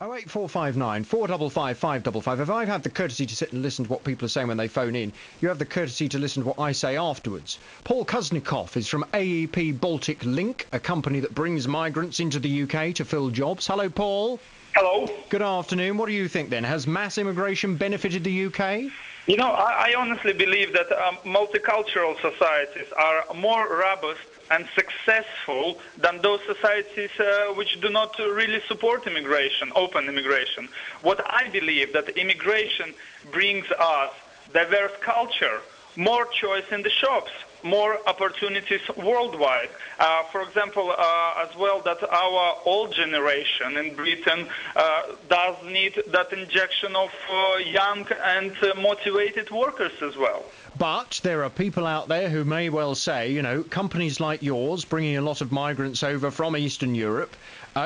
08459 455 555. If I've had the courtesy to sit and listen to what people are saying when they phone in, you have the courtesy to listen to what I say afterwards. Paul Kuznecovs is from AEP Baltic Link, a company that brings migrants into the UK to fill jobs. Hello, Paul. Hello. Good afternoon. What do you think then? Has mass immigration benefited the UK? You know, I honestly believe that multicultural societies are more robust and successful than those societies which do not really support immigration, open immigration. What I believe that immigration brings us diverse culture, more choice in the shops, more opportunities worldwide. For example, as well, that our old generation in Britain does need that injection of young and motivated workers as well. But there are people out there who may well say, you know, companies like yours bringing a lot of migrants over from Eastern Europe,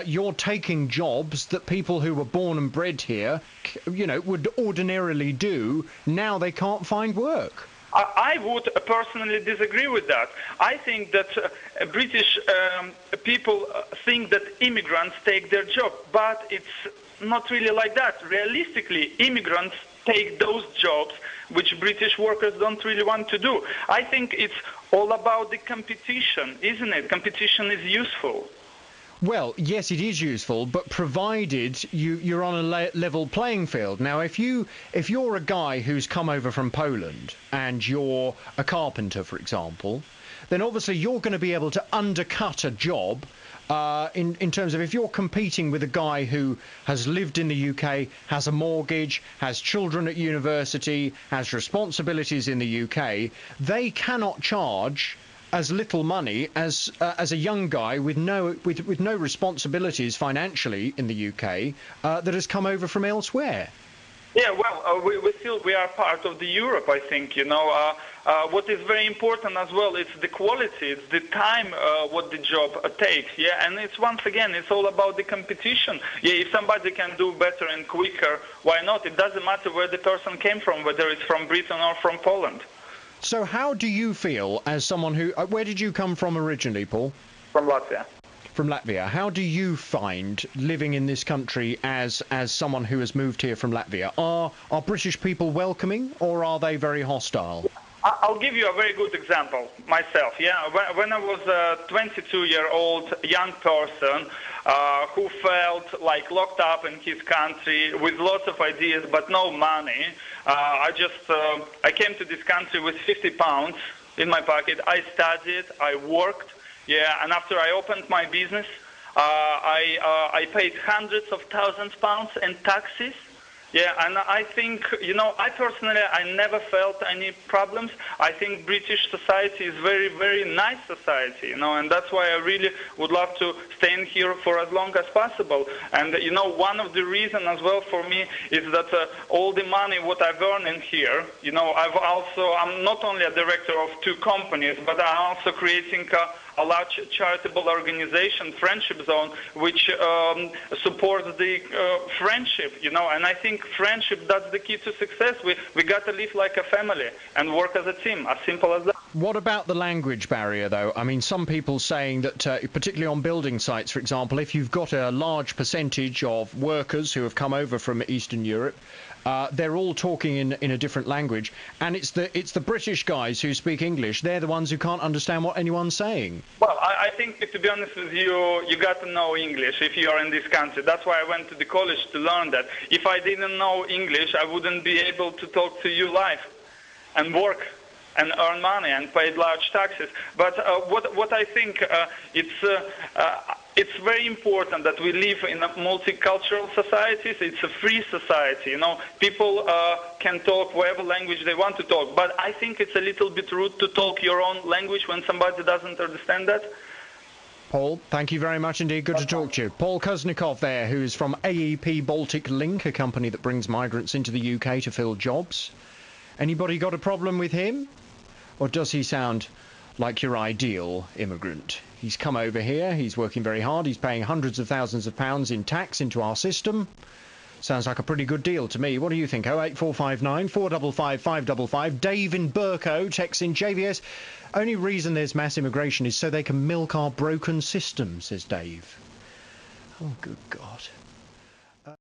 you're taking jobs that people who were born and bred here, you know, would ordinarily do. Now they can't find work. I would personally disagree with that. I think that British people think that immigrants take their job, but it's not really like that. Realistically, immigrants take those jobs which British workers don't really want to do. I think it's all about the competition, isn't it? Competition is useful. Well, yes, it is useful, but provided you're on a level playing field. Now, if you're a guy who's come over from Poland and you're a carpenter, for example, then obviously you're going to be able to undercut a job in terms of if you're competing with a guy who has lived in the UK, has a mortgage, has children at university, has responsibilities in the UK, they cannot charge as little money as a young guy with no responsibilities financially in the UK that has come over from elsewhere. Yeah, well, we are part of the Europe, I think. You know, what is very important as well is the quality, it's the time what the job takes. Yeah, and it's once again, it's all about the competition. Yeah, if somebody can do better and quicker, why not? It doesn't matter where the person came from, whether it's from Britain or from Poland. So how do you feel as someone who... where did you come from originally, Paul? From Latvia. From Latvia. How do you find living in this country as someone who has moved here from Latvia? Are British people welcoming, or are they very hostile? I'll give you a very good example myself. Yeah, when I was a 22-year-old young person who felt like locked up in his country with lots of ideas but no money, I came to this country with £50 in my pocket. I studied, I worked, yeah, and after I opened my business, I paid hundreds of thousands of pounds in taxes. Yeah, and I think, you know, I never felt any problems. I think British society is very, very nice society, you know, and that's why I really would love to stay in here for as long as possible. And, you know, one of the reasons as well for me is that all the money what I've earned in here, you know, I'm not only a director of 2 companies, but I'm also creating a large charitable organization, Friendship Zone, which supports the friendship, you know, and I think friendship, that's the key to success. We got to live like a family and work as a team, as simple as that. What about the language barrier, though? I mean, some people saying that, particularly on building sites, for example, if you've got a large percentage of workers who have come over from Eastern Europe, they're all talking in a different language, and it's the British guys who speak English. They're the ones who can't understand what anyone's saying. Well, I think, to be honest with you, you got to know English if you are in this country. That's why I went to the college to learn that. If I didn't know English, I wouldn't be able to talk to you live and work and earn money and pay large taxes. But what I think it's very important that we live in a multicultural society. It's a free society. You know, people can talk whatever language they want to talk. But I think it's a little bit rude to talk your own language when somebody doesn't understand that. Paul, thank you very much indeed. Good to talk to you. Paul Kuznecovs there, who's from AEP Baltic Link, a company that brings migrants into the UK to fill jobs. Anybody got a problem with him? Or does he sound like your ideal immigrant? He's come over here, he's working very hard, he's paying hundreds of thousands of pounds in tax into our system. Sounds like a pretty good deal to me. What do you think? 08459 455 555. Dave in Burko texts in JVS. Only reason there's mass immigration is so they can milk our broken system, says Dave. Oh, good God.